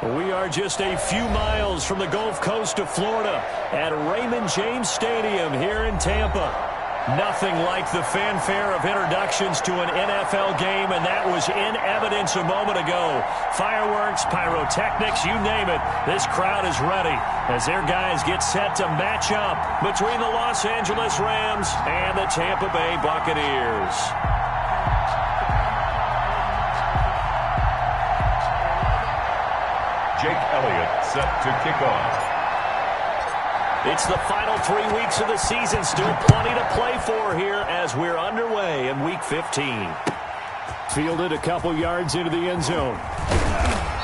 We are just a few miles from the Gulf Coast of Florida at Raymond James Stadium here in Tampa. Nothing like the fanfare of introductions to an NFL game, and that was in evidence a moment ago. Fireworks, pyrotechnics, you name it. This crowd is ready as their guys get set to match up between the Los Angeles Rams and the Tampa Bay Buccaneers. Jake Elliott set to kick off. It's the final 3 weeks of the season. Still plenty to play for here as we're underway in Week 15. Fielded a couple yards into the end zone.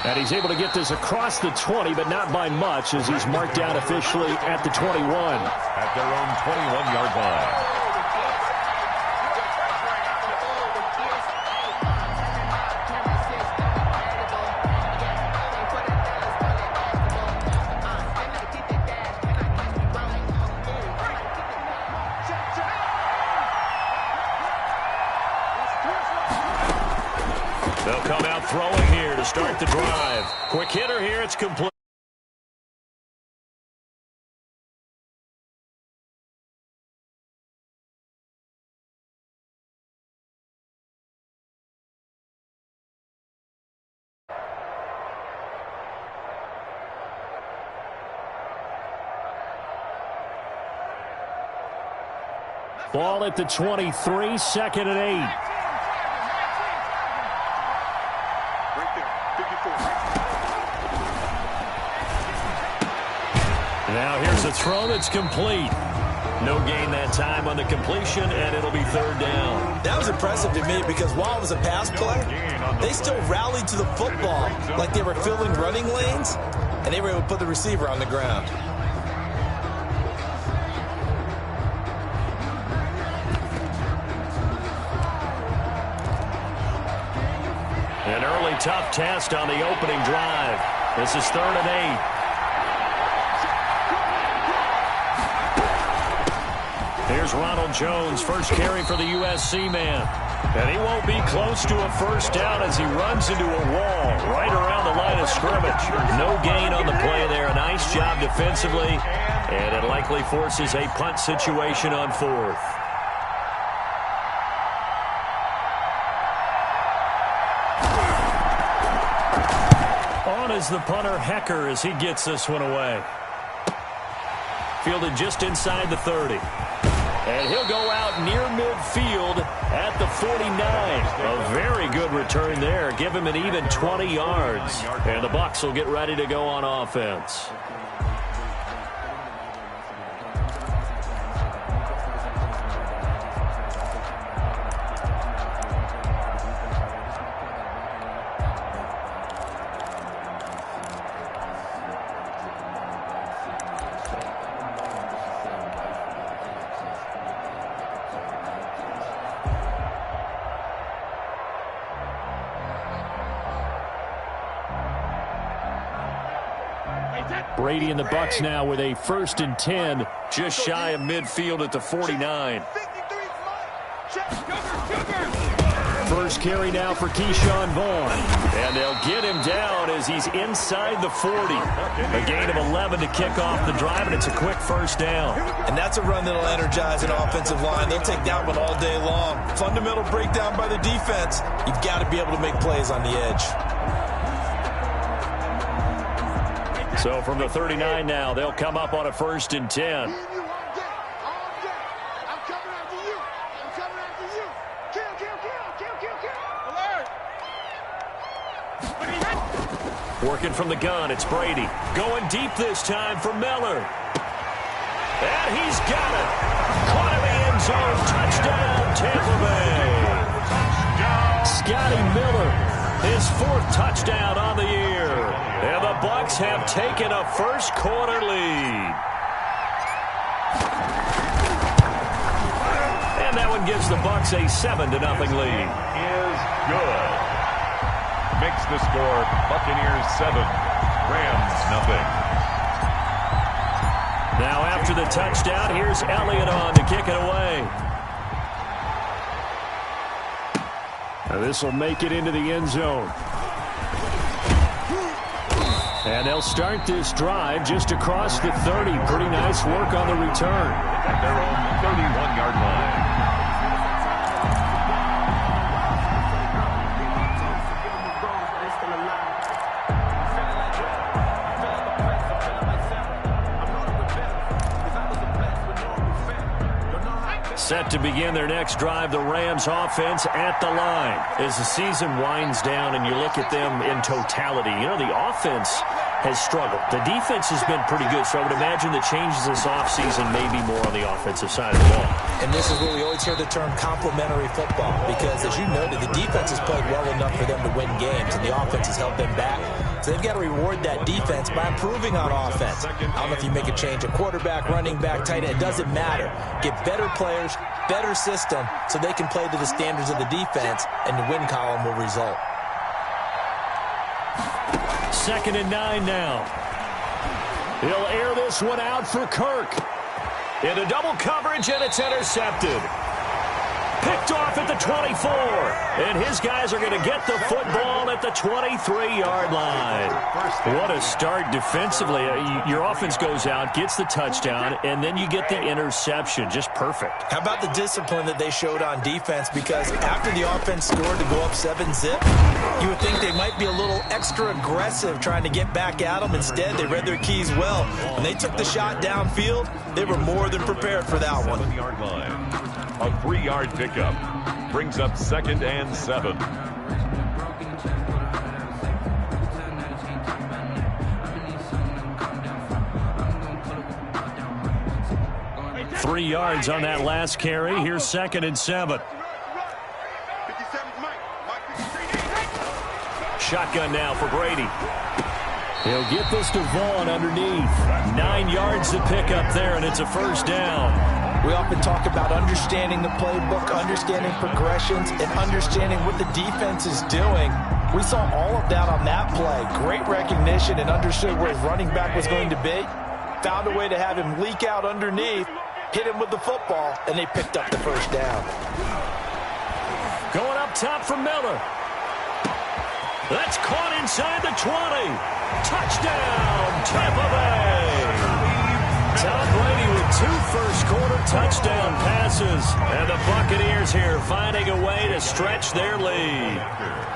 And he's able to get this across the 20, but not by much as he's marked down officially at the 21. At their own 21-yard line. They'll come out throwing here to start the drive. Quick hitter here. It's complete. Ball at the 23, 2nd and 8. Now here's a throw that's complete. No gain that time on the completion, and it'll be 3rd down. That was impressive to me because while it was a pass play, they still rallied to the football like they were filling running lanes, and they were able to put the receiver on the ground. An early tough test on the opening drive. This is 3rd and 8. Here's Ronald Jones, first carry for the USC man. And he won't be close to a first down as he runs into a wall right around the line of scrimmage. No gain on the play there. A nice job defensively. And it likely forces a punt situation on 4th. On is the punter, Hecker, as he gets this one away. Fielded just inside the 30. And he'll go out near midfield at the 49. A very good return there. Give him an even 20 yards. And the Bucs will get ready to go on offense. Brady and the Bucs now with a 1st and 10, just shy of midfield at the 49. First carry now for Keyshawn Vaughn. And they'll get him down as he's inside the 40. A gain of 11 to kick off the drive, and it's a quick first down. And that's a run that'll energize an offensive line. They'll take that one all day long. Fundamental breakdown by the defense. You've got to be able to make plays on the edge. So from the 39 now, they'll come up on a 1st and 10. Working from the gun, it's Brady. Going deep this time for Miller. And he's got it. Caught in the end zone. Touchdown, Tampa Bay. Scotty Miller, his 4th touchdown on the year. And the Bucs have taken a first-quarter lead. And that one gives the Bucs a 7-0 lead. Is good. Makes the score Buccaneers 7, Rams nothing. Now after the touchdown, here's Elliott on to kick it away. Now this will make it into the end zone. And they'll start this drive just across the 30. Pretty nice work on the return. At their own 31-yard line. Set to begin their next drive, the Rams offense at the line. As the season winds down and you look at them in totality, you know, the offense has struggled. The defense has been pretty good, so I would imagine the changes this offseason may be more on the offensive side of the ball. And this is where we always hear the term complementary football, because as you noted, the defense has played well enough for them to win games, and the offense has held them back. So they've got to reward that defense by improving on offense. I don't know if you make a change, a quarterback, running back, tight end, it doesn't matter. Get better players, better system, so they can play to the standards of the defense, and the win column will result. 2nd and 9 now. He'll air this one out for Kirk. Into double coverage, and it's intercepted. Picked off at the 24. And his guys are going to get the football at the 23-yard line. What a start defensively. Your offense goes out, gets the touchdown, and then you get the interception. Just perfect. How about the discipline that they showed on defense? Because after the offense scored to go up 7-zip, you would think they might be a little extra aggressive trying to get back at them. Instead, they read their keys well. When they took the shot downfield, they were more than prepared for that one. 7-yard line. A 3-yard pickup brings up 2nd and 7. Three yards on that last carry. Here's 2nd and 7. Shotgun now for Brady. He'll get this to Vaughn underneath. 9 yards to pick up there, and it's a first down. We often talk about understanding the playbook, understanding progressions, and understanding what the defense is doing. We saw all of that on that play. Great recognition and understood where his running back was going to be. Found a way to have him leak out underneath, hit him with the football, and they picked up the first down. Going up top for Miller. That's caught inside the 20. Touchdown, Tampa Bay. Tom Brady with 2 first-quarter touchdown passes. And the Buccaneers here finding a way to stretch their lead.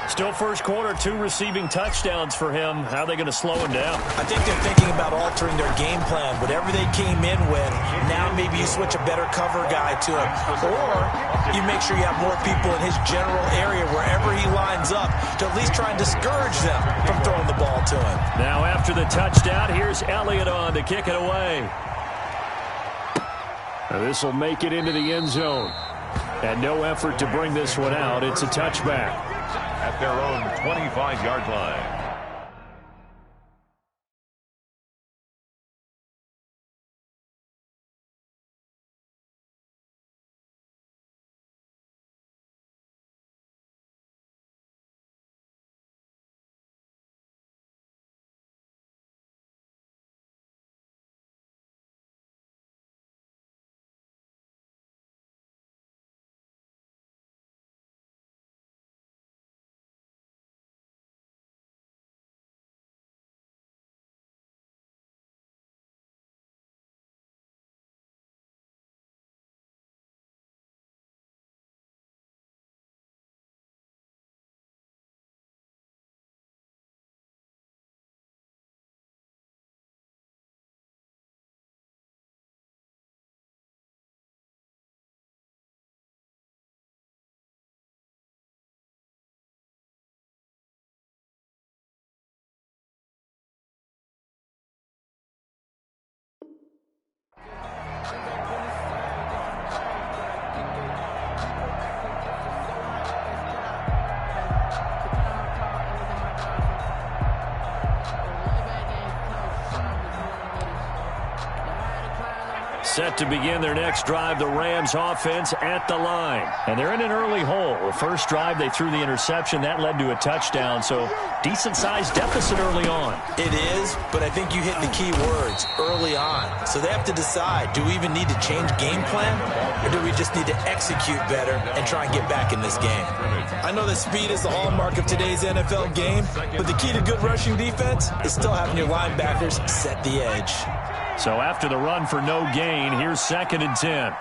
Still first quarter, 2 receiving touchdowns for him. How are they going to slow him down? I think they're thinking about altering their game plan. Whatever they came in with, now maybe you switch a better cover guy to him. Or you make sure you have more people in his general area wherever he lines up to at least try and discourage them from throwing the ball to him. Now after the touchdown, here's Elliott on to kick it away. This will make it into the end zone. And no effort to bring this one out. It's a touchback. At their own 25-yard line. set to begin their next drive, the Rams offense at the line. And they're in an early hole. The first drive, they threw the interception. That led to a touchdown, so decent-sized deficit early on. It is, but I think you hit the key words, early on. So they have to decide, do we even need to change game plan, or do we just need to execute better and try and get back in this game? I know that speed is the hallmark of today's NFL game, but the key to good rushing defense is still having your linebackers set the edge. So after the run for no gain, here's 2nd and 10.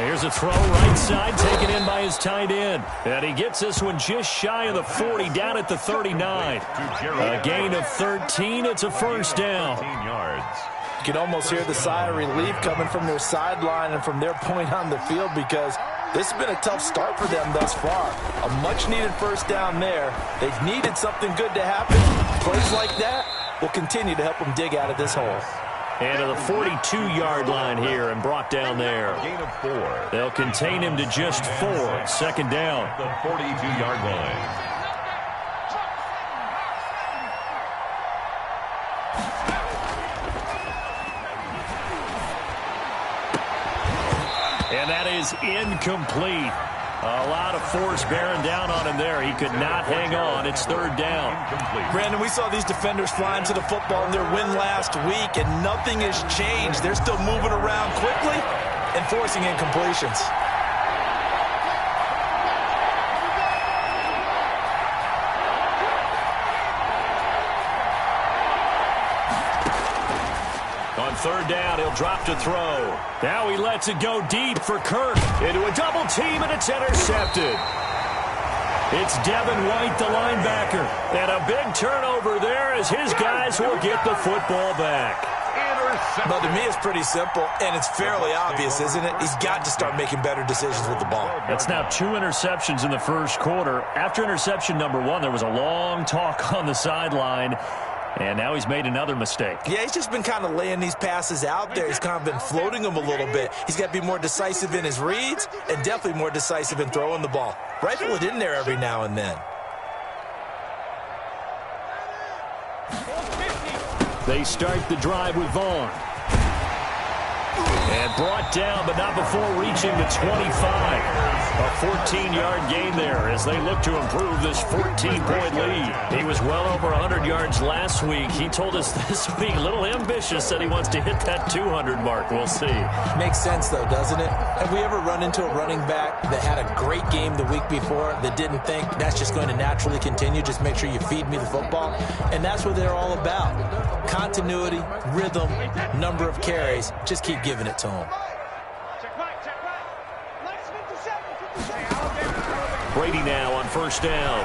Here's a throw right side, taken in by his tight end. And he gets this one just shy of the 40, down at the 39. A gain of 13. It's a first down. You can almost hear the sigh of relief coming from their sideline and from their point on the field, because this has been a tough start for them thus far. A much-needed first down there. They've needed something good to happen. Plays like that will continue to help them dig out of this hole. And to the 42-yard line here and brought down there. Gain of 4. They'll contain him to just 4. 2nd down. The 42-yard line. And that is incomplete. A lot of force bearing down on him there. He could not hang on. It's 3rd down. Brandon, we saw these defenders flying to the football in their win last week, and nothing has changed. They're still moving around quickly and forcing incompletions. On 3rd down, he'll drop to throw. Now he lets it go deep for Kirk. Into a double team, and it's intercepted. It's Devin White, the linebacker. And a big turnover there as his guys will get the football back. But to me, it's pretty simple, and it's fairly obvious, isn't it? He's got to start making better decisions with the ball. That's now 2 interceptions in the first quarter. After interception number 1, there was a long talk on the sideline. And now he's made another mistake. Yeah, he's just been kind of laying these passes out there. He's kind of been floating them a little bit. He's got to be more decisive in his reads and definitely more decisive in throwing the ball. Rifle it in there every now and then. They start the drive with Vaughn. And brought down, but not before reaching the 25. A 14-yard gain there as they look to improve this 14-point lead. He was well over 100 yards last week. He told us this week, a little ambitious, that he wants to hit that 200 mark. We'll see. Makes sense, though, doesn't it? Have we ever run into a running back that had a great game the week before that didn't think that's just going to naturally continue? Just make sure you feed me the football. And that's what they're all about. Continuity, rhythm, number of carries. Just keep giving it to them. Brady now on 1st down.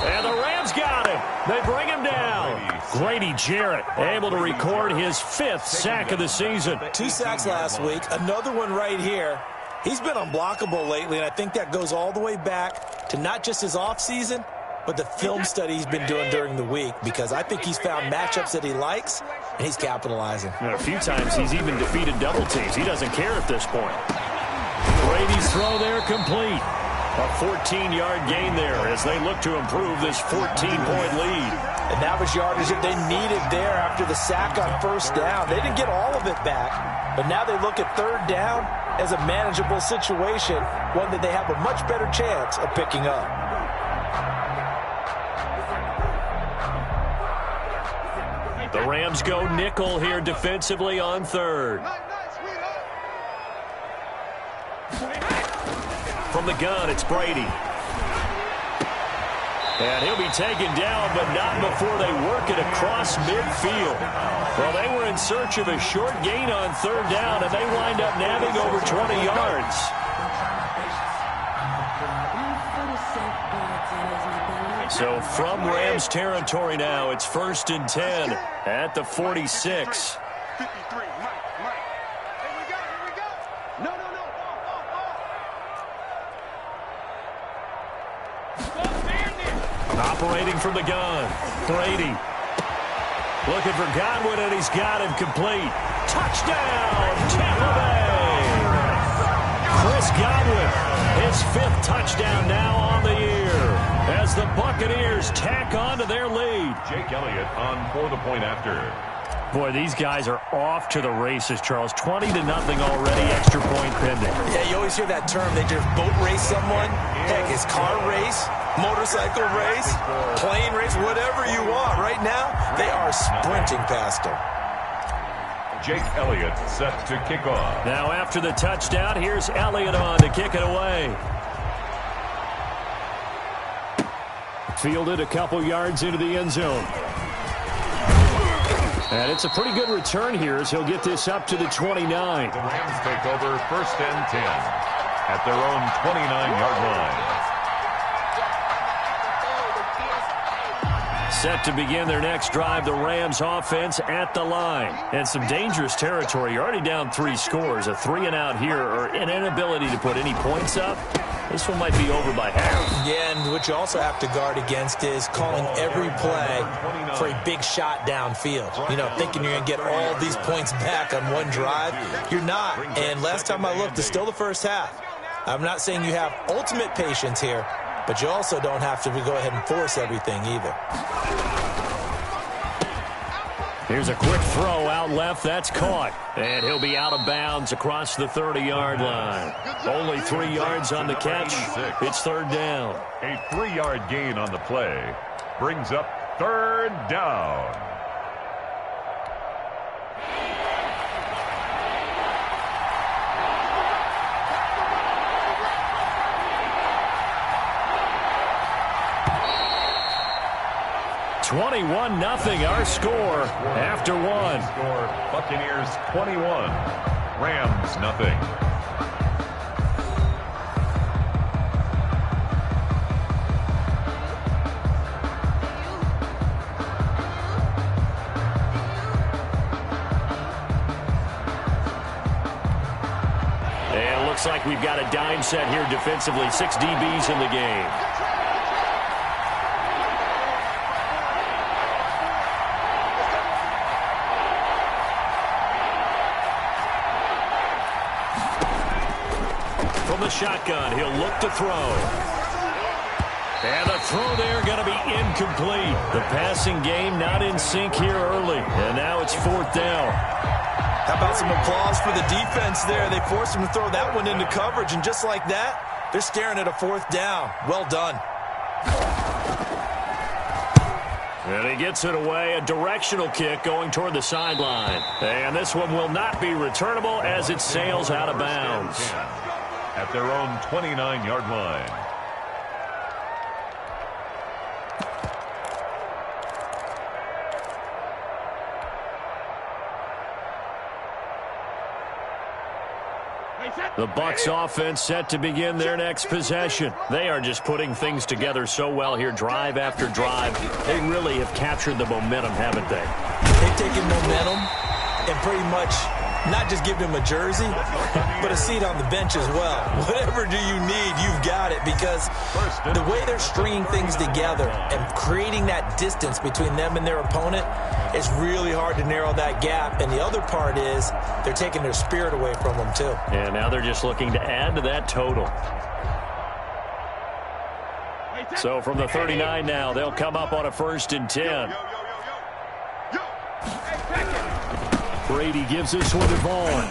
And the Rams got him. They bring him down. Grady Jarrett able to record his 5th sack of the season. 2 sacks last week. Another one right here. He's been unblockable lately, and I think that goes all the way back to not just his offseason, but the film study he's been doing during the week, because I think he's found matchups that he likes, and he's capitalizing. A few times he's even defeated double teams. He doesn't care at this point. Brady's throw there complete. A 14-yard gain there as they look to improve this 14-point lead. And that was yardage that they needed there after the sack on 1st down. They didn't get all of it back, but now they look at 3rd down as a manageable situation, one that they have a much better chance of picking up. The Rams go nickel here defensively on 3rd. From the gun, it's Brady. And he'll be taken down, but not before they work it across midfield. Well, they were in search of a short gain on 3rd down, and they wind up nabbing over 20 yards. So from Rams territory now, it's 1st and 10 at the 46. Operating from the gun, Brady. Looking for Godwin, and he's got him complete. Touchdown, Tampa Bay! Chris Godwin, his 5th touchdown now on the year. as the Buccaneers tack on to their lead. Jake Elliott on for the point after. Boy, these guys are off to the races, Charles. 20-0 already, extra point pending. Yeah, you always hear that term. They just boat race someone. Heck, it's car race, motorcycle race, plane race, whatever you want. Right now, they are sprinting past them. Jake Elliott set to kick off. Now after the touchdown, here's Elliott on to kick it away. Fielded a couple yards into the end zone. And it's a pretty good return here as he'll get this up to the 29. The Rams take over 1st and 10 at their own 29-yard line. Set to begin their next drive, the Rams offense at the line. And some dangerous territory. You're already down 3 scores. A 3-and-out here or an inability to put any points up. This one might be over by half. Yeah, and what you also have to guard against is calling every play for a big shot downfield. You know, thinking you're going to get all these points back on one drive. You're not. And last time I looked, it's still the first half. I'm not saying you have ultimate patience here, but you also don't have to go ahead and force everything either. Here's a quick throw out left. That's caught. And he'll be out of bounds across the 30-yard line. Only 3 yards on the catch. It's 3rd down. A 3-yard gain on the play brings up 3rd down. Nothing. Our score after 1. Score Buccaneers 21, Rams nothing. And it looks like we've got a dime set here defensively. 6 DBs in the game. Shotgun. He'll look to throw. And the throw there going to be incomplete. The passing game not in sync here early. And now it's 4th down. How about some applause for the defense there? They forced him to throw that one into coverage, and just like that, they're staring at a 4th down. Well done. And he gets it away. A directional kick going toward the sideline. And this one will not be returnable as it sails out of bounds. At their own 29-yard line. The Bucs offense set to begin their next possession. They are just putting things together so well here, drive after drive. They really have captured the momentum, haven't they? They've taken momentum and pretty much not just give him a jersey, but a seat on the bench as well. Whatever do you need, you've got it, because the way they're stringing things together and creating that distance between them and their opponent, it's really hard to narrow that gap. And the other part is they're taking their spirit away from them, too. And now they're just looking to add to that total. So from the 39 now, they'll come up on a 1st and 10. Brady gives this one to Vaughn.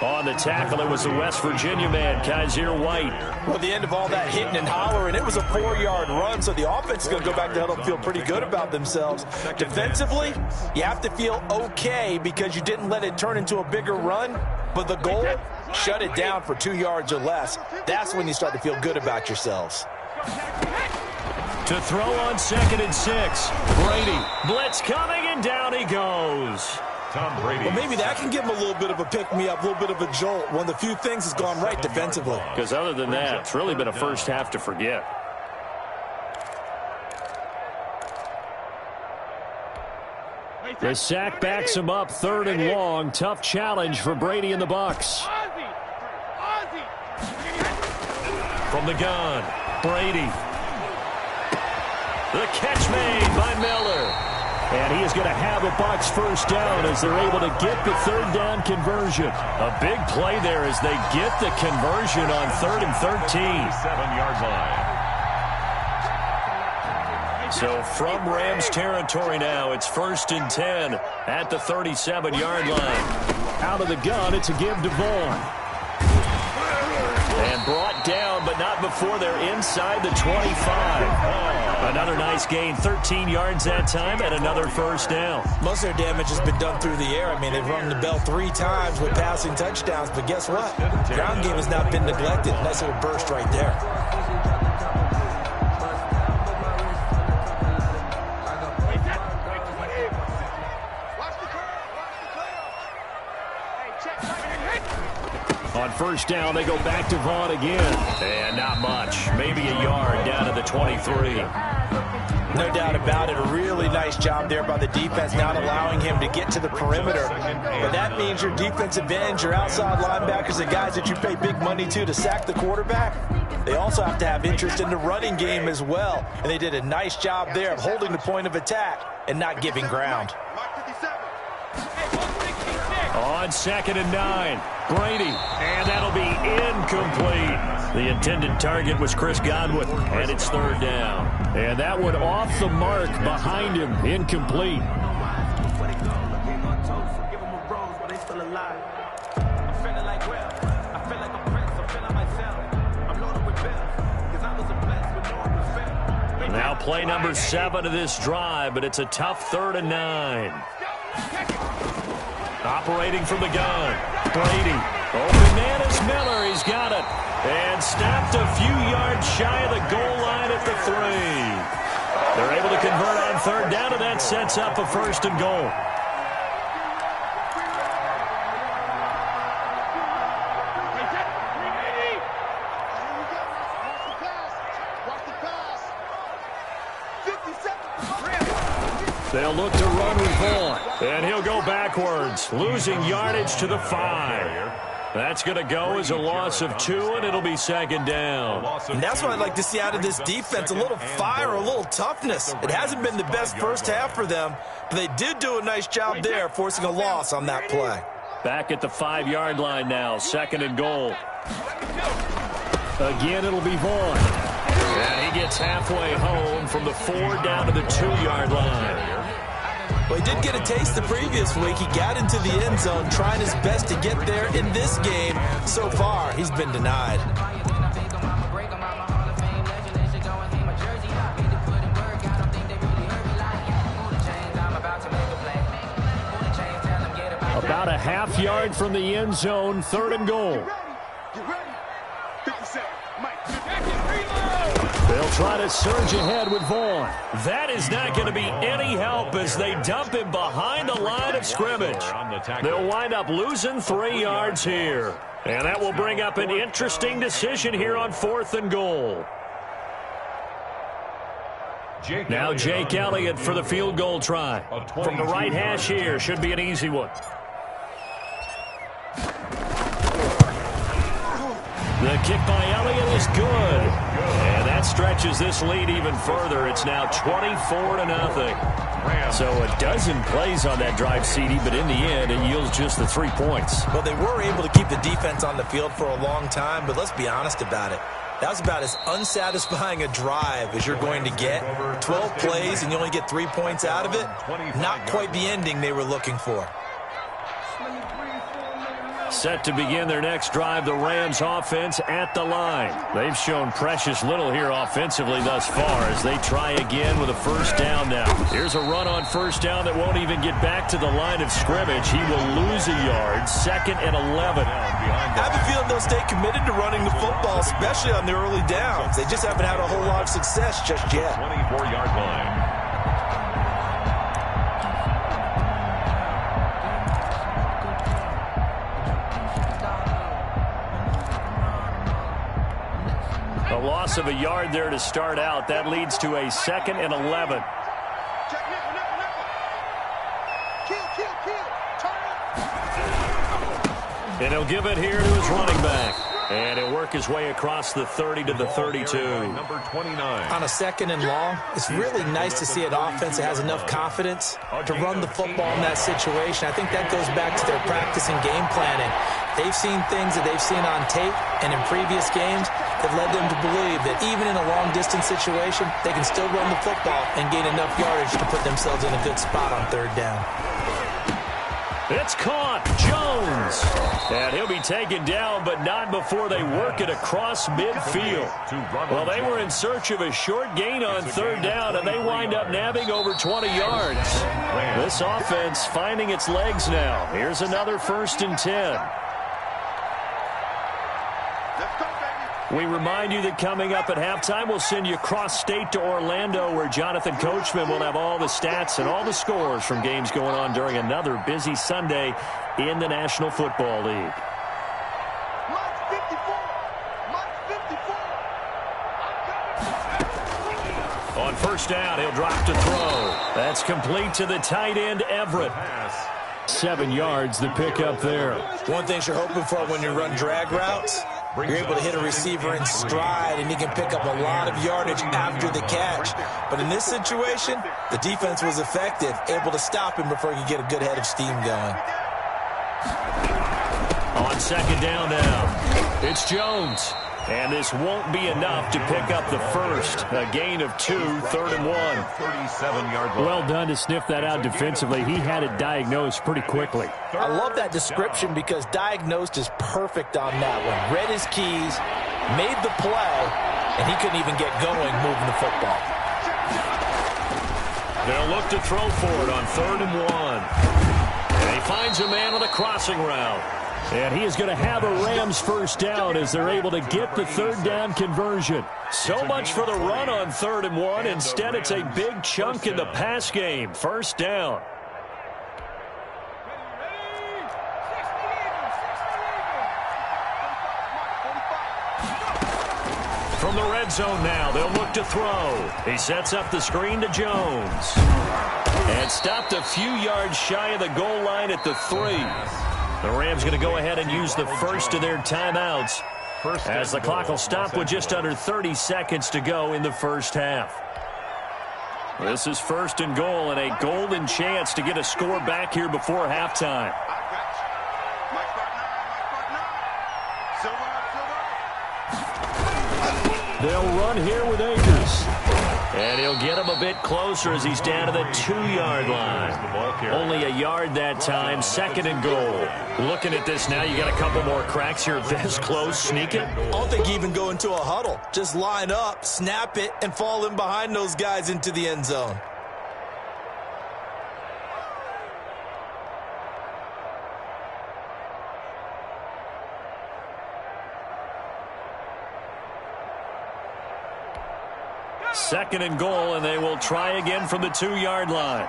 On the tackle, it was the West Virginia man, Kaiser White. Well, the end of all that hitting and hollering, it was a 4-yard run, so the offense is going to go back to huddle and feel pretty good about themselves. Defensively, you have to feel okay because you didn't let it turn into a bigger run, but the goal, shut it down for 2 yards or less. That's when you start to feel good about yourselves. To throw on 2nd and 6. Brady, blitz coming, and down he goes. Tom Brady. Well, maybe that can give him a little bit of a pick-me-up, a little bit of a jolt. One of the few things has gone right defensively. Because other than that, it's really been a first half to forget. The sack backs him up, 3rd and long. Tough challenge for Brady and the Bucs. From the gun, Brady. The catch made by Miller. And he is going to have a Bucs first down as they're able to get the third down conversion. A big play there as they get the conversion on 3rd and 13. 7-yard line. So from Rams territory now, it's 1st and 10 at the 37-yard line. Out of the gun, it's a give to Vaughn. And brought down, but not before they're inside the 25. Another nice gain, 13 yards that time, and another first down. Most of their damage has been done through the air. I mean, they've rung the bell 3 times with passing touchdowns, but guess what? The ground game has not been neglected. Nice little burst right there. On first down, they go back to Vaughn again. And not much. Maybe a yard down to the 23. No doubt about it. A really nice job there by the defense, not allowing him to get to the perimeter. But that means your defensive ends, your outside linebackers, the guys that you pay big money to sack the quarterback, they also have to have interest in the running game as well. And they did a nice job there of holding the point of attack and not giving ground. On 2nd and 9, Brady, and that'll be incomplete. The intended target was Chris Godwin, and it's 3rd down. And that one off the mark behind him, incomplete. Now play number 7 of this drive, but it's a tough 3rd and 9. Operating from the gun, Brady. Open man is Miller. He's got it. And stopped a few yards shy of the goal line at the 3. They're able to convert on 3rd down, and that sets up a 1st and goal. They'll look to run with Vaughn. And he'll go backwards, losing yardage to the 5. That's going to go as a loss of 2, and it'll be 2nd down. And that's what I'd like to see out of this defense, a little fire, a little toughness. It hasn't been the best first half for them, but they did do a nice job there, forcing a loss on that play. Back at the 5-yard line now, 2nd and goal. Again, it'll be Vaughn. And he gets halfway home from the 4 down to the 2-yard line. Well, he did get a taste the previous week. He got into the end zone, trying his best to get there in this game. So far, he's been denied. About a half yard from the end zone, 3rd and goal. They'll try to surge ahead with Vaughn. That is not going to be any help as they dump him behind the line of scrimmage. They'll wind up losing 3 yards here. And that will bring up an interesting decision here on 4th and goal. Now Jake Elliott for the field goal try. From the right hash here, should be an easy one. The kick by Elliott is good. And that stretches this lead even further. It's now 24-0. So a dozen plays on that drive, CD, but in the end, it yields just the 3 points. Well, they were able to keep the defense on the field for a long time, but let's be honest about it. That was about as unsatisfying a drive as you're going to get. 12 plays and you only get 3 points out of it. Not quite the ending they were looking for. Set to begin their next drive, the Rams offense at the line. They've shown precious little here offensively thus far as they try again with a 1st down now. Here's a run on 1st down that won't even get back to the line of scrimmage. He will lose a yard, 2nd and 11. I have a feeling they'll stay committed to running the football, especially on the early downs. They just haven't had a whole lot of success just yet. 24-yard line. A loss of a yard there to start out. That leads to a 2nd and 11. And he'll give it here to his running back. And he'll work his way across the 30 to the 32. Number 29. On a 2nd and long, it's really nice to see an offense that has enough confidence to run the football in that situation. I think that goes back to their practice and game planning. They've seen things that they've seen on tape and in previous games that led them to believe that even in a long-distance situation, they can still run the football and gain enough yardage to put themselves in a good spot on 3rd down. It's caught. Jones. And he'll be taken down, but not before they work it across midfield. Well, they were in search of a short gain on 3rd down, and they wind up nabbing over 20 yards. This offense finding its legs now. Here's another 1st and 10. We remind you that coming up at halftime, we'll send you cross-state to Orlando, where Jonathan Coachman will have all the stats and all the scores from games going on during another busy Sunday in the National Football League. On 1st down, he'll drop to throw. That's complete to the tight end, Everett. 7 yards, the pickup there. One thing you're hoping for when you run drag routes, you're able to hit a receiver in stride, and he can pick up a lot of yardage after the catch. But in this situation, the defense was effective, able to stop him before he could get a good head of steam going. On 2nd down now, it's Jones. And this won't be enough to pick up the first. A gain of 2, 3rd and 1. 37-yard line. Well done to sniff that out defensively. He had it diagnosed pretty quickly. I love that description because diagnosed is perfect on that one. Read his keys, made the play, and he couldn't even get going moving the football. They'll look to throw for it on 3rd and 1. And he finds a man on a crossing route. And he is going to have a Rams 1st down as they're able to get the 3rd down conversion. So much for the run on 3rd and 1. Instead, it's a big chunk in the pass game. 1st down. From the red zone now, they'll look to throw. He sets up the screen to Jones. And stopped a few yards shy of the goal line at the 3. The Rams going to go ahead and use the first of their timeouts as the clock will stop with just under 30 seconds to go in the 1st half. This is 1st and goal and a golden chance to get a score back here before halftime. They'll run here with Akers. And he'll get him a bit closer as he's down to the 2-yard line. Only a yard that time, 2nd and goal. Looking at this now, you got a couple more cracks here this close, sneak it. I don't think even go into a huddle. Just line up, snap it, and fall in behind those guys into the end zone. Second and goal, and they will try again from the 2-yard line.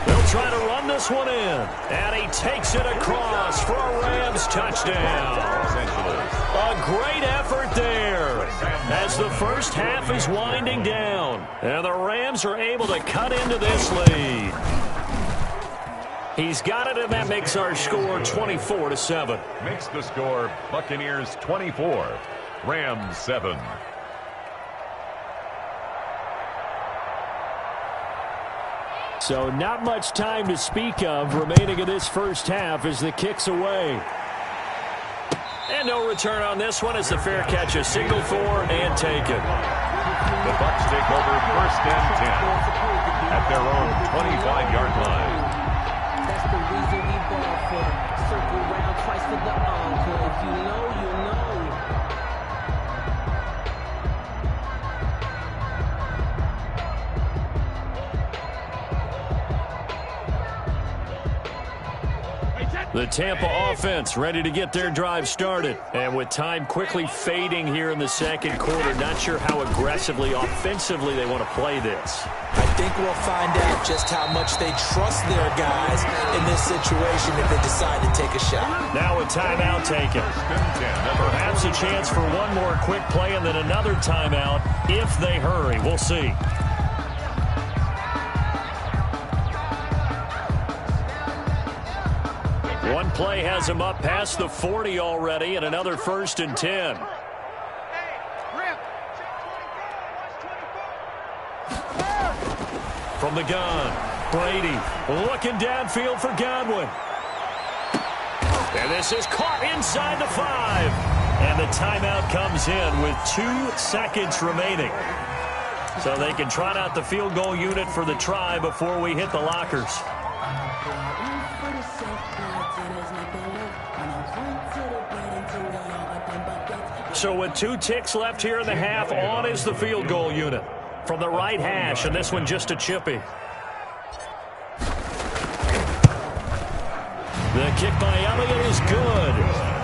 They'll try to run this one in, and he takes it across for a Rams touchdown. A great effort there as the 1st half is winding down, and the Rams are able to cut into this lead. He's got it, and that makes our score 24-7. Makes the score Buccaneers 24, Rams 7. So not much time to speak of remaining in this 1st half as the kick's away. And no return on this one as the fair catch is signaled for and taken. The Bucs take over 1st and 10 at their own 25-yard line. That's the reason we ball for. Circle round twice for the encore. If you know, you know. The Tampa offense ready to get their drive started. And with time quickly fading here in the 2nd quarter, not sure how aggressively, offensively they want to play this. I think we'll find out just how much they trust their guys in this situation if they decide to take a shot. Now a timeout taken. Perhaps a chance for one more quick play and then another timeout if they hurry. We'll see. One play has him up past the 40 already, and another 1st and 10. From the gun, Brady looking downfield for Godwin. And this is caught inside the 5. And the timeout comes in with 2 seconds remaining. So they can trot out the field goal unit for the try before we hit the lockers. So with 2 ticks left here in the half, on is the field goal unit. From the right hash, and this one just a chippy. The kick by Elliott is good.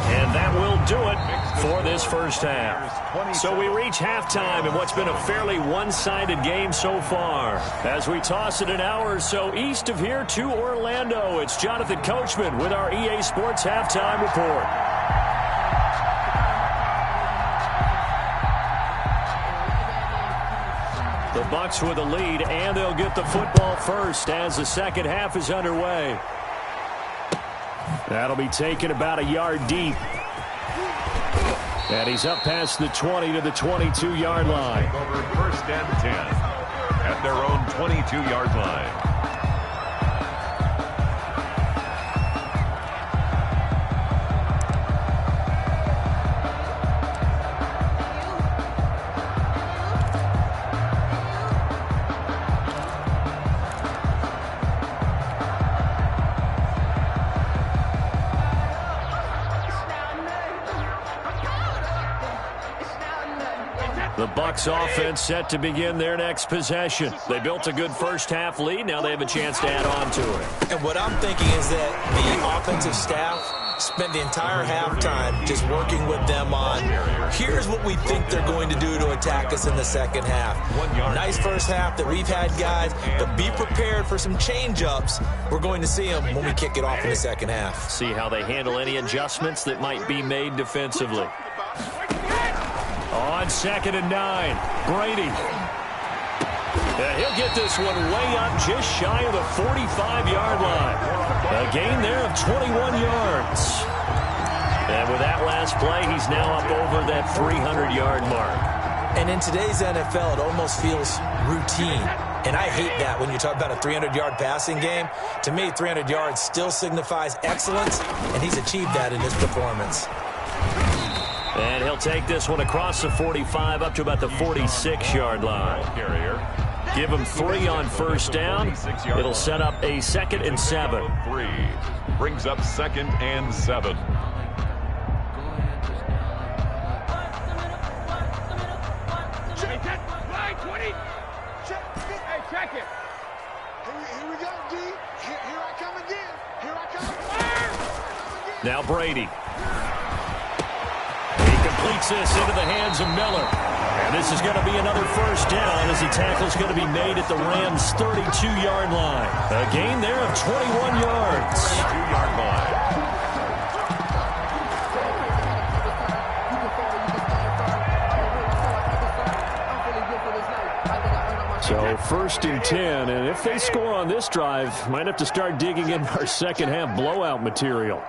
And that will do it for this first half. So we reach halftime in what's been a fairly one-sided game so far. As we toss it an hour or so east of here to Orlando, it's Jonathan Coachman with our EA Sports Halftime Report. The Bucs with a lead, and they'll get the football first as the second half is underway. That'll be taken about a yard deep. And he's up past the 20 to the 22-yard line. Over 1st and 10 at their own 22-yard line. The Bucs offense set to begin their next possession. They built a good first half lead. Now they have a chance to add on to it. And what I'm thinking is that the offensive staff spent the entire halftime just working with them on, here's what we think they're going to do to attack us in the second half. Nice first half that we've had, guys, but be prepared for some change-ups. We're going to see them when we kick it off in the second half. See how they handle any adjustments that might be made defensively. On 2nd and 9, Brady. He'll get this one way up just shy of the 45-yard line. A gain there of 21 yards. And with that last play, he's now up over that 300-yard mark. And in today's NFL, it almost feels routine. And I hate that when you talk about a 300-yard passing game. To me, 300 yards still signifies excellence, and he's achieved that in his performance. And he'll take this one across the 45 up to about the 46-yard line. Give him 3 on first down. It'll set up a 2nd and 7. 3 brings up 2nd and 7. Check it. Here we go, D. Here I come again. Here I come. Now Brady. Completes this into the hands of Miller. And this is going to be another first down as the tackle's going to be made at the Rams' 32-yard line. A gain there of 21 yards. 2-yard line. So 1st and 10, and if they score on this drive, might have to start digging in our second half blowout material.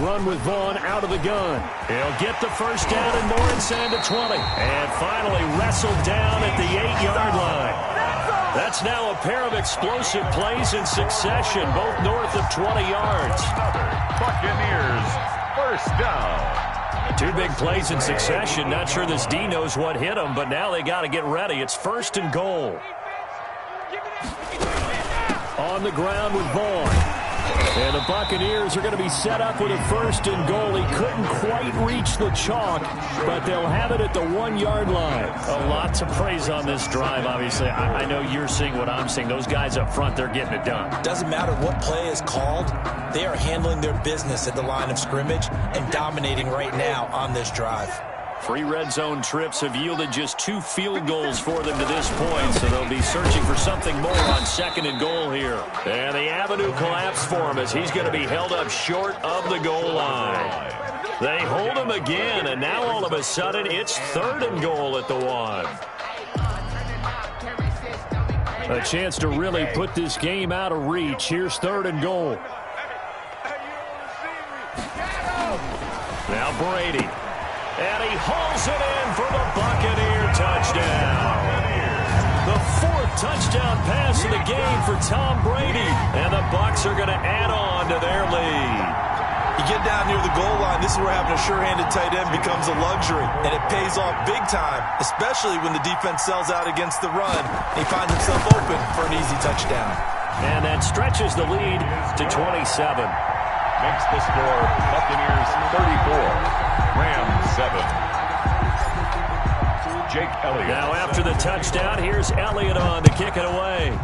Run with Vaughn out of the gun. He'll get the first down and more inside the 20. And finally wrestled down at the 8-yard line. That's now a pair of explosive plays in succession, both north of 20 yards. Buccaneers, first down. 2 big plays in succession. Not sure this D knows what hit him, but now they got to get ready. It's 1st and goal. On the ground with Vaughn. And the Buccaneers are going to be set up with a 1st and goal. He couldn't quite reach the chalk, but they'll have it at the 1-yard line. A lot to praise on this drive, obviously. I know you're seeing what I'm seeing. Those guys up front, they're getting it done. Doesn't matter what play is called. They are handling their business at the line of scrimmage and dominating right now on this drive. 3 red zone trips have yielded just 2 field goals for them to this point, so they'll be searching for something more on 2nd and goal here. And the avenue collapsed for him as he's going to be held up short of the goal line. They hold him again, and now all of a sudden it's 3rd and goal at the 1. A chance to really put this game out of reach. Here's 3rd and goal. Now Brady. And he hauls it in for the Buccaneer touchdown. The 4th touchdown pass of the game for Tom Brady. And the Bucs are going to add on to their lead. You get down near the goal line, this is where having a sure-handed tight end becomes a luxury. And it pays off big time, especially when the defense sells out against the run. And he finds himself open for an easy touchdown. And that stretches the lead to 27. Makes the score Buccaneers 34. Rams 7. Jake Elliott. Now after the touchdown, here's Elliott on to kick it away.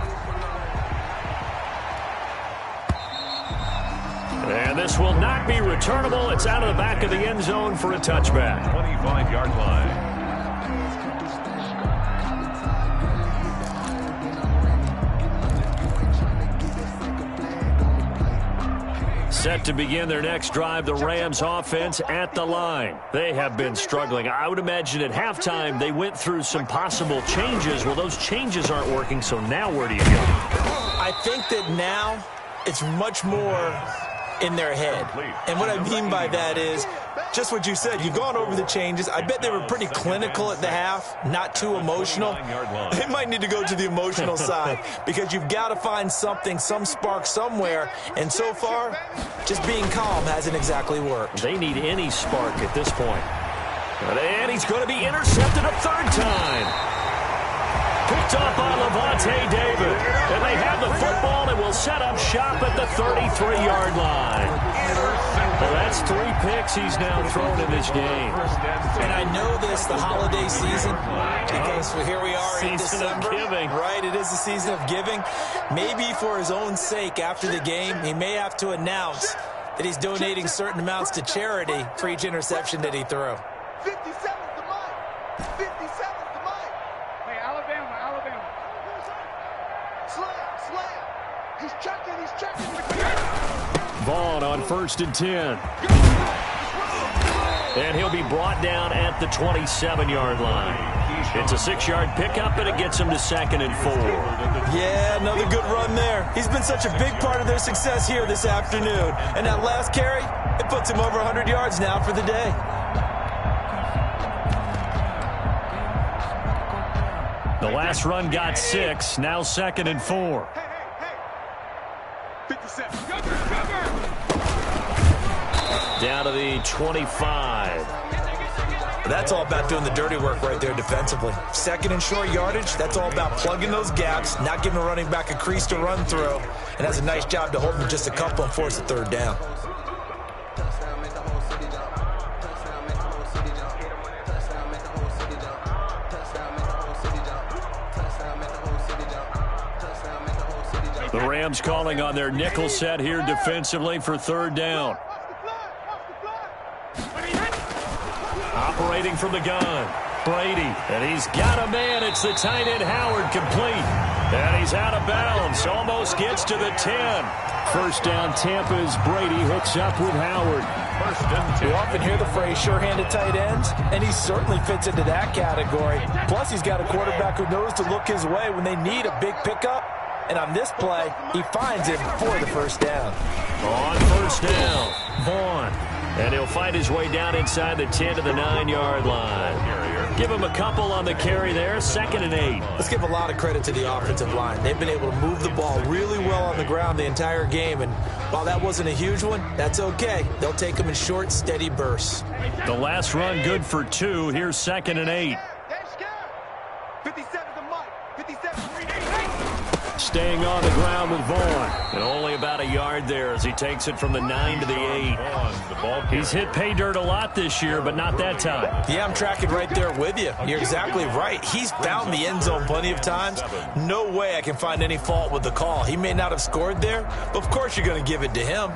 And this will not be returnable. It's out of the back of the end zone for a touchback. 25-yard line. Set to begin their next drive, the Rams offense at the line. They have been struggling. I would imagine at halftime they went through some possible changes. Well, those changes aren't working, so now where do you go? I think that now it's much more in their head. And what I mean by that is just what you said. You've gone over the changes. I bet they were pretty clinical at the half, not too emotional. They might need to go to the emotional side because you've got to find something, some spark somewhere. And so far, just being calm hasn't exactly worked. They need any spark at this point. And he's going to be intercepted a 3rd time. Picked up by Levante David. And they have the football and will set up shop at the 33-yard line. Well, that's 3 picks he's now thrown in this game. And I know this, the holiday season, because here we are in December. Season of giving. Right, it is the season of giving. Maybe for his own sake after the game, he may have to announce that he's donating certain amounts to charity for each interception that he threw. 57's the mic. 57's the mic. Hey, Alabama. Slam. He's checking. Vaughn on 1st and 10. And he'll be brought down at the 27-yard line. It's a 6-yard pickup, and it gets him to 2nd and 4. Yeah, another good run there. He's been such a big part of their success here this afternoon. And that last carry, it puts him over 100 yards now for the day. The last run got 6, now 2nd and 4. Hey. 57. Down to the 25. That's all about doing the dirty work right there defensively. 2nd and short yardage, that's all about plugging those gaps, not giving a running back a crease to run through, and has a nice job to hold him just a couple and force a 3rd down. The Rams calling on their nickel set here defensively for 3rd down. Operating from the gun, Brady, and he's got a man. It's the tight end Howard, complete. And he's out of bounds, almost gets to the 10. 1st down, Tampa's Brady hooks up with Howard. 1st and 10. You often hear the phrase sure-handed tight ends, and he certainly fits into that category. Plus, he's got a quarterback who knows to look his way when they need a big pickup. And on this play, he finds him for the 1st down. On 1st down, Vaughn. And he'll fight his way down inside the 10 to the 9-yard line. Give him a couple on the carry there, 2nd and 8. Let's give a lot of credit to the offensive line. They've been able to move the ball really well on the ground the entire game. And while that wasn't a huge one, that's okay. They'll take them in short, steady bursts. The last run good for 2. Here's 2nd and 8. 57's the mic. 57. Staying on the ground with Vaughn. And only about a yard there as he takes it from the 9 to the 8. He's hit pay dirt a lot this year, but not that time. Yeah, I'm tracking right there with you. You're exactly right. He's found the end zone plenty of times. No way I can find any fault with the call. He may not have scored there, but of course you're going to give it to him.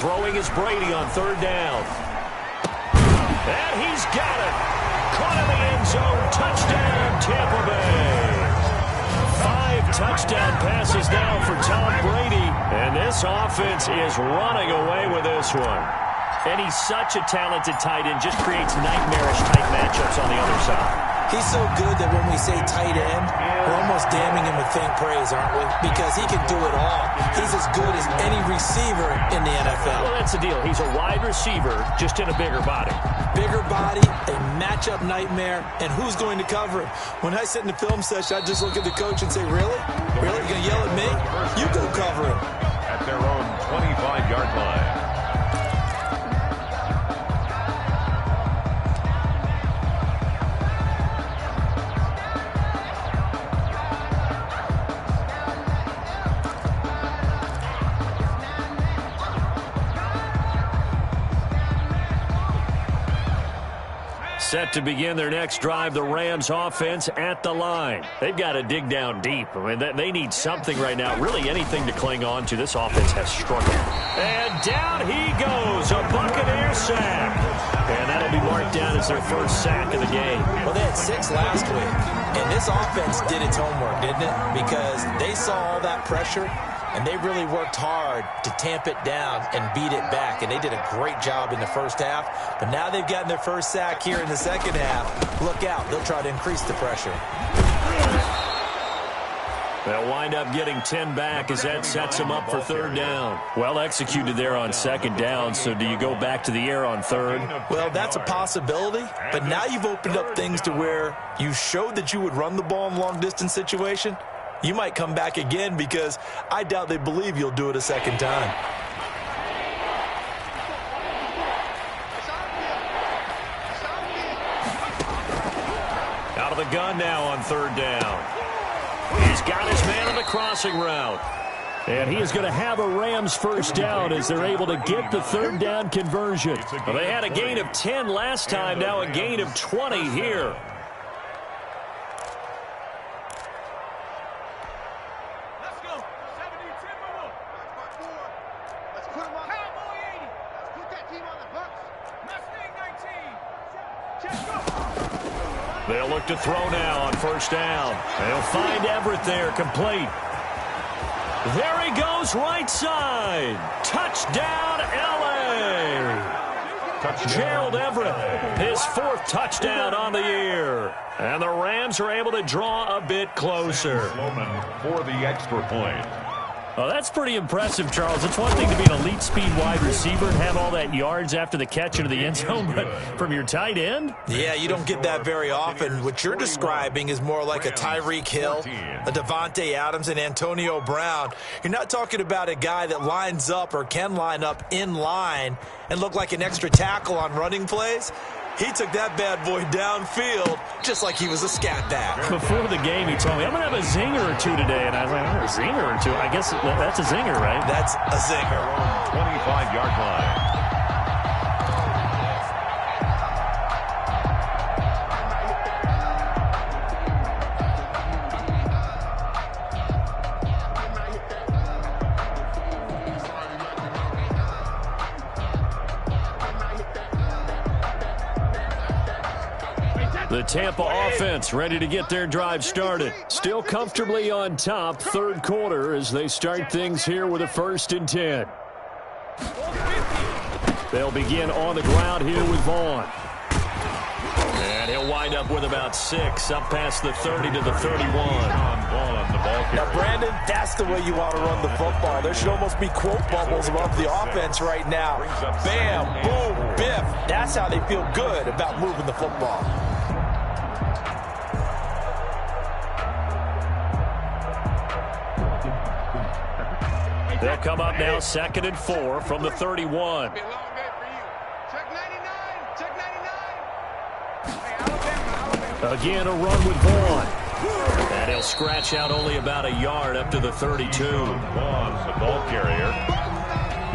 Throwing is Brady on third down. And he's got it. Caught in the end zone. Touchdown, Tampa Bay. 5 touchdown passes now for Tom Brady. And this offense is running away with this one. And he's such a talented tight end, just creates nightmarish-type matchups on the other side. He's so good that when we say tight end, we're almost damning him with faint praise, aren't we? Because he can do it all. He's as good as any receiver in the NFL. Well, that's the deal. He's a wide receiver, just in a bigger body. Bigger body, a matchup nightmare, and who's going to cover him? When I sit in the film session, I just look at the coach and say, really? Really? You're going to yell at me? You go cover him. At their own 25-yard line. Set to begin their next drive, the Rams offense at the line. They've got to dig down deep. I mean, they need something right now, really anything to cling on to. This offense has struggled. And down he goes, a Buccaneer sack. And that'll be marked down as their first sack of the game. Well, they had 6 last week, and this offense did its homework, didn't it? Because they saw all that pressure, and they really worked hard to tamp it down and beat it back. And they did a great job in the first half. But now they've gotten their first sack here in the second half. Look out. They'll try to increase the pressure. They'll wind up getting 10 back as that sets them up for third down. Well executed there on second down. So do you go back to the air on third? Well, that's a possibility. But now you've opened up things to where you showed that you would run the ball in a long-distance situation. You might come back again because I doubt they believe you'll do it a second time. Out of the gun now on third down. He's got his man on the crossing route. And he is going to have a Rams first down as they're able to get the third down conversion. Well, they had a gain of 10 last time, now a gain of 20 here. They'll look to throw now on first down. They'll find Everett there, complete. There he goes, right side. Touchdown, L.A. Gerald Everett, his 4th touchdown on the year. And the Rams are able to draw a bit closer. For the extra point. Oh, that's pretty impressive, Charles. It's one thing to be an elite speed wide receiver and have all that yards after the catch into the end zone, but from your tight end? Yeah, you don't get that very often. What you're describing is more like a Tyreek Hill, a Devontae Adams, and Antonio Brown. You're not talking about a guy that lines up or can line up in line and look like an extra tackle on running plays. He took that bad boy downfield just like he was a scat back. Before the game, he told me, I'm going to have a zinger or two today. And I was like, a zinger or two? I guess that's a zinger, right? That's a zinger. 25-yard line. The Tampa offense ready to get their drive started. Still comfortably on top, third quarter, as they start things here with a 1st and 10. They'll begin on the ground here with Vaughn. And he'll wind up with about 6, up past the 30 to the 31. Now, Brandon, that's the way you want to run the football. There should almost be quote bubbles above the offense right now. Bam, boom, biff. That's how they feel good about moving the football. They'll come up now 2nd and 4 from the 31. Again, a run with Vaughn. And he'll scratch out only about a yard up to the 32. Vaughn's the ball carrier.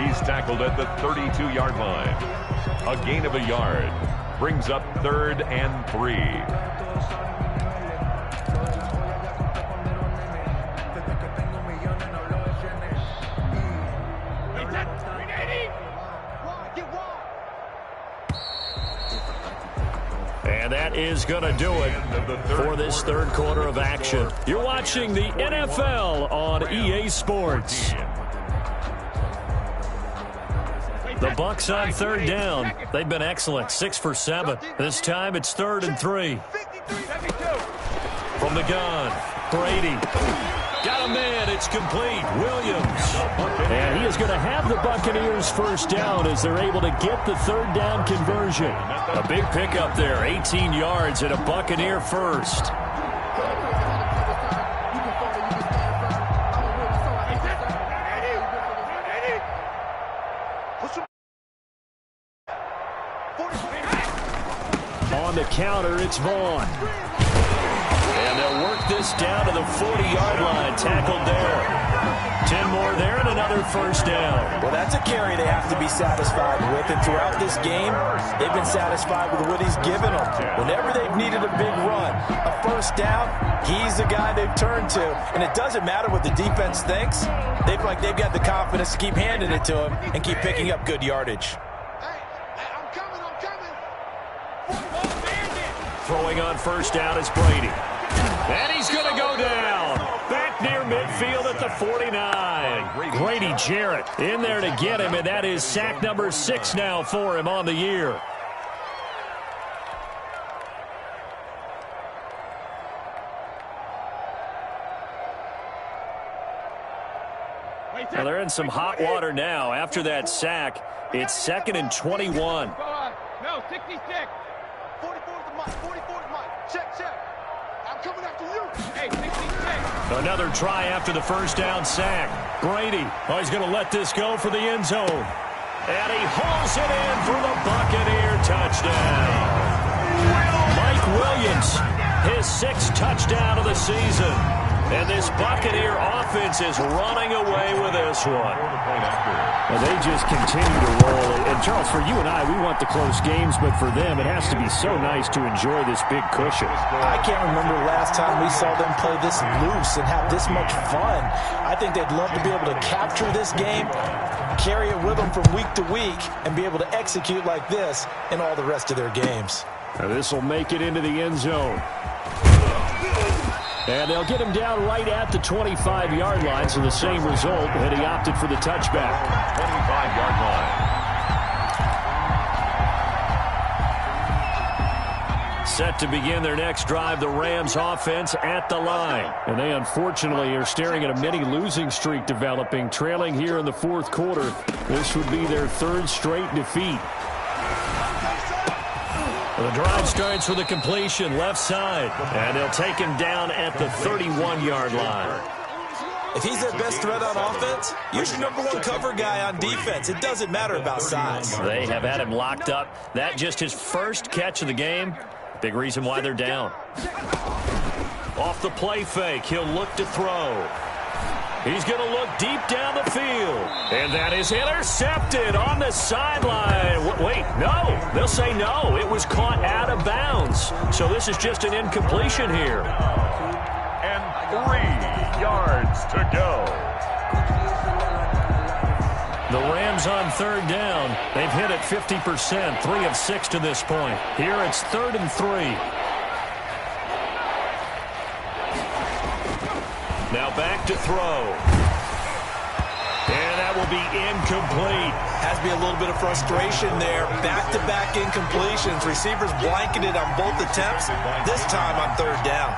He's tackled at the 32-yard line. A gain of a yard. Brings up 3rd and 3. And that is going to do it for this third quarter of action. You're watching the NFL on EA Sports. The Bucs on third down. They've been excellent, 6 for 7. This time it's 3rd and 3. From the gun, Brady. Got a man, it's complete. Williams. And he is going to have the Buccaneers first down as they're able to get the third down conversion. A big pickup there, 18 yards and a Buccaneer first. On the counter, it's Vaughn. And they'll work this down to the 40-yard line. Tackled there. 10 more there and another first down. Well, that's a carry they have to be satisfied with. And throughout this game, they've been satisfied with what he's given them. Whenever they've needed a big run, a first down, he's the guy they've turned to. And it doesn't matter what the defense thinks. They've got the confidence to keep handing it to him and keep picking up good yardage. Throwing on first down is Brady. And he's going to go down. Back near midfield at the 49. Grady Jarrett in there to get him, and that is sack number 6 now for him on the year. Well, they're in some hot water now. After that sack, it's 2nd and 21. No, 66. 44's the mic. 44's mic. Check. I'm coming after you. Hey, 66. Another try after the first down sack. Brady, he's going to let this go for the end zone. And he hauls it in for the Buccaneer touchdown. Mike Williams, his 6th touchdown of the season. And this Buccaneer offense is running away with this one. And they just continue to roll. And, Charles, for you and I, we want the close games, but for them, it has to be so nice to enjoy this big cushion. I can't remember the last time we saw them play this loose and have this much fun. I think they'd love to be able to capture this game, carry it with them from week to week, and be able to execute like this in all the rest of their games. Now this will make it into the end zone. And they'll get him down right at the 25-yard line, so the same result, and he opted for the touchback. 25-yard line. Set to begin their next drive, the Rams offense at the line. And they unfortunately are staring at a mini losing streak developing, trailing here in the fourth quarter. This would be their 3rd straight defeat. The drive starts with a completion left side, and they'll take him down at the 31-yard line. If he's their best threat on offense, use your #1 cover guy on defense. It doesn't matter about size. They have had him locked up. That just his first catch of the game. Big reason why they're down. Off the play fake, he'll look to throw. He's going to look deep down the field. And that is intercepted on the sideline. Wait, no. They'll say no. It was caught out of bounds. So this is just an incompletion here. And 3 yards to go. The Rams on third down. They've hit it 50%, 3 of 6 to this point. Here it's 3rd and 3. Now back to throw. And that will be incomplete. Has to be a little bit of frustration there. Back-to-back incompletions. Receivers blanketed on both attempts, this time on 3rd down.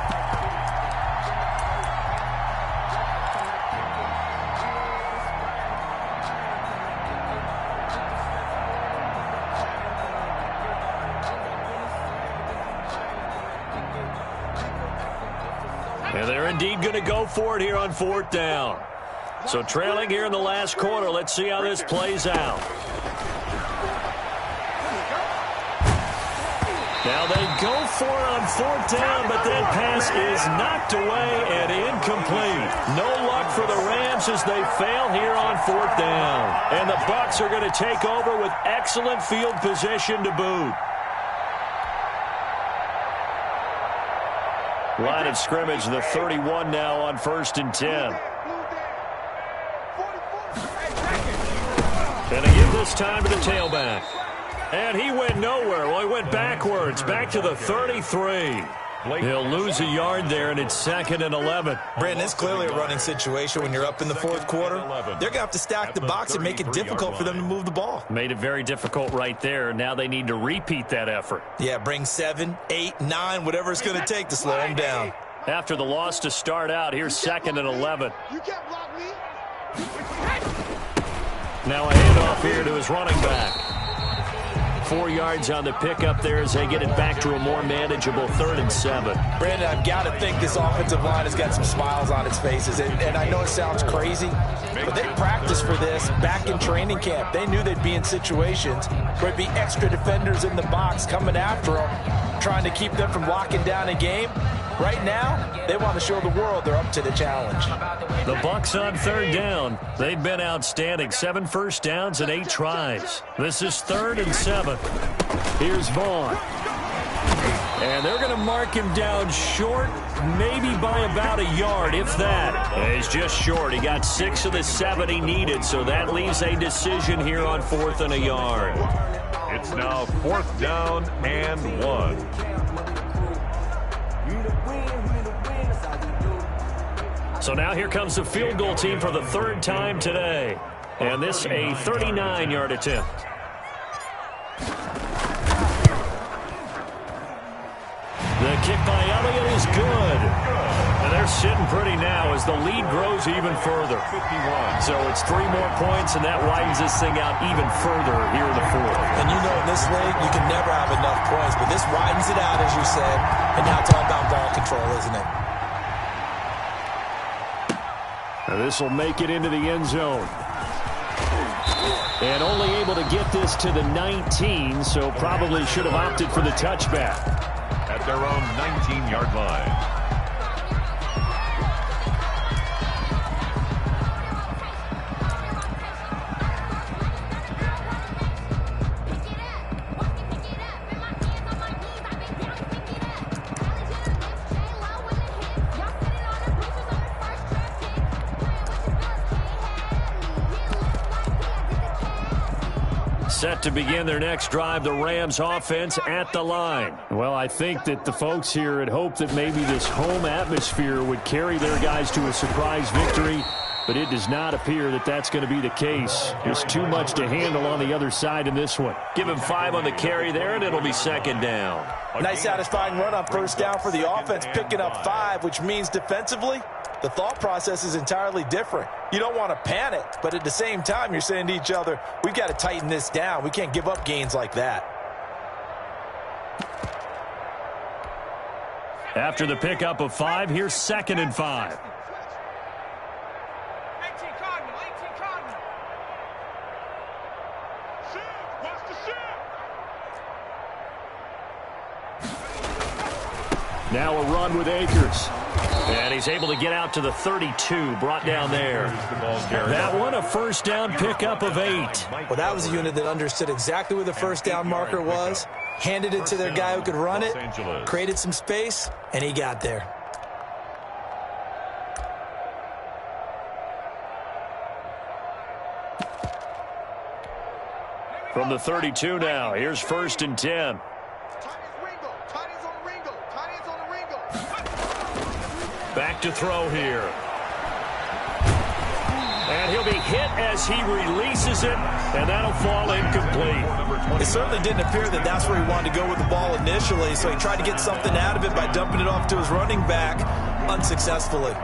And they're indeed going to go for it here on 4th down. So trailing here in the last quarter. Let's see how this plays out. Now they go for it on 4th down, but that pass is knocked away and incomplete. No luck for the Rams as they fail here on 4th down. And the Bucs are going to take over with excellent field position to boot. Line of scrimmage, the 31 now on 1st and 10. And they give this time to the tailback. And he went nowhere. Well, he went backwards, back to the 33. He'll lose a yard there, and it's 2nd and 11. Brandon, it's clearly a running situation when you're up in the fourth quarter. They're going to have to stack the box and make it difficult for them to move the ball. Made it very difficult right there. Now they need to repeat that effort. Yeah, bring 7, 8, 9, whatever it's going to take to slow them down. After the loss to start out, here's 2nd and 11. You can't block me. Now a handoff here to his running back. 4 yards on the pickup there as they get it back to a more manageable 3rd and 7. Brandon, I've got to think this offensive line has got some smiles on its faces. And I know it sounds crazy, but they practiced for this back in training camp. They knew they'd be in situations where there'd be extra defenders in the box coming after them, trying to keep them from locking down a game. Right now, they want to show the world they're up to the challenge. The Bucs on 3rd down. They've been outstanding. 7 first downs and 8 tries. This is 3rd and 7. Here's Vaughn. And they're going to mark him down short, maybe by about a yard, if that. He's just short. He got 6 of the 7 he needed, so that leaves a decision here on 4th and a yard. It's now 4th down and 1. So now here comes the field goal team for the 3rd time today. And this a 39-yard attempt. The kick by Elliott is good. And they're sitting pretty now as the lead grows even further. 51. So it's 3 more points, and that widens this thing out even further here in the 4th. And you know in this league, you can never have enough points, but this widens it out, as you said. And now it's all about ball control, isn't it? This will make it into the end zone. And only able to get this to the 19, so probably should have opted for the touchback. At their own 19-yard line. Set to begin their next drive, the Rams offense at the line. Well, I think that the folks here had hoped that maybe this home atmosphere would carry their guys to a surprise victory, but it does not appear that that's going to be the case. There's too much to handle on the other side in this one. Give him 5 on the carry there, and it'll be 2nd down. Nice satisfying run on 1st down for the offense, picking up 5, which means defensively, the thought process is entirely different. You don't want to panic, but at the same time, you're saying to each other, we've got to tighten this down. We can't give up gains like that. After the pickup of 5, here's 2nd and 5. Now a run with Akers. And he's able to get out to the 32, brought down there. That one, a 1st down pickup of 8. Well, that was a unit that understood exactly where the 1st down marker was, handed it to their guy who could run it, created some space, and he got there. From the 32 now, here's 1st and 10. Back to throw here. And he'll be hit as he releases it, and that'll fall incomplete. It certainly didn't appear that that's where he wanted to go with the ball initially, so he tried to get something out of it by dumping it off to his running back unsuccessfully.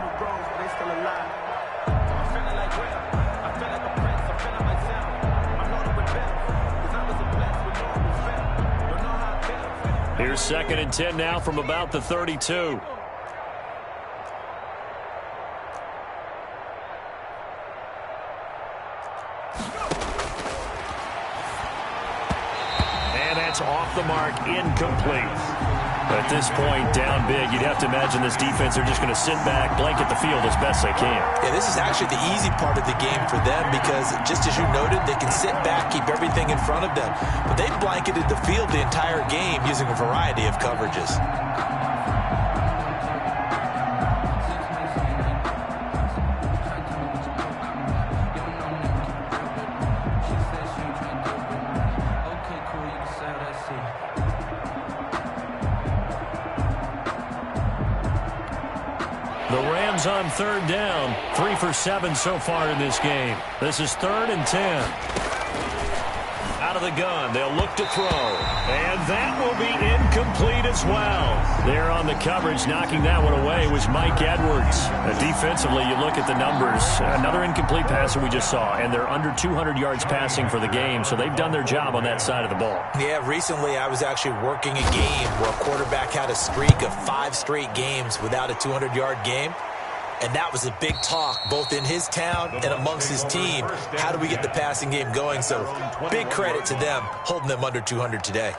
Here's 2nd and 10 now from about the 32. Off the mark, incomplete. At this point, down big, you'd have to imagine this defense are just going to sit back, blanket the field as best they can. Yeah, this is actually the easy part of the game for them because, just as you noted, they can sit back, keep everything in front of them. But they've blanketed the field the entire game using a variety of coverages. The Rams on third down. 3 for 7 so far in this game. This is 3rd and 10. Out of the gun, they'll look to throw. And that will be incomplete as well. There on the coverage, knocking that one away was Mike Edwards. Defensively, you look at the numbers. Another incomplete pass that we just saw, and they're under 200 yards passing for the game, so they've done their job on that side of the ball. Yeah, recently I was actually working a game where a quarterback had a streak of 5 straight games without a 200-yard game. And that was a big talk, both in his town and amongst his team. How do we get the passing game going? So big credit to them, holding them under 200 today.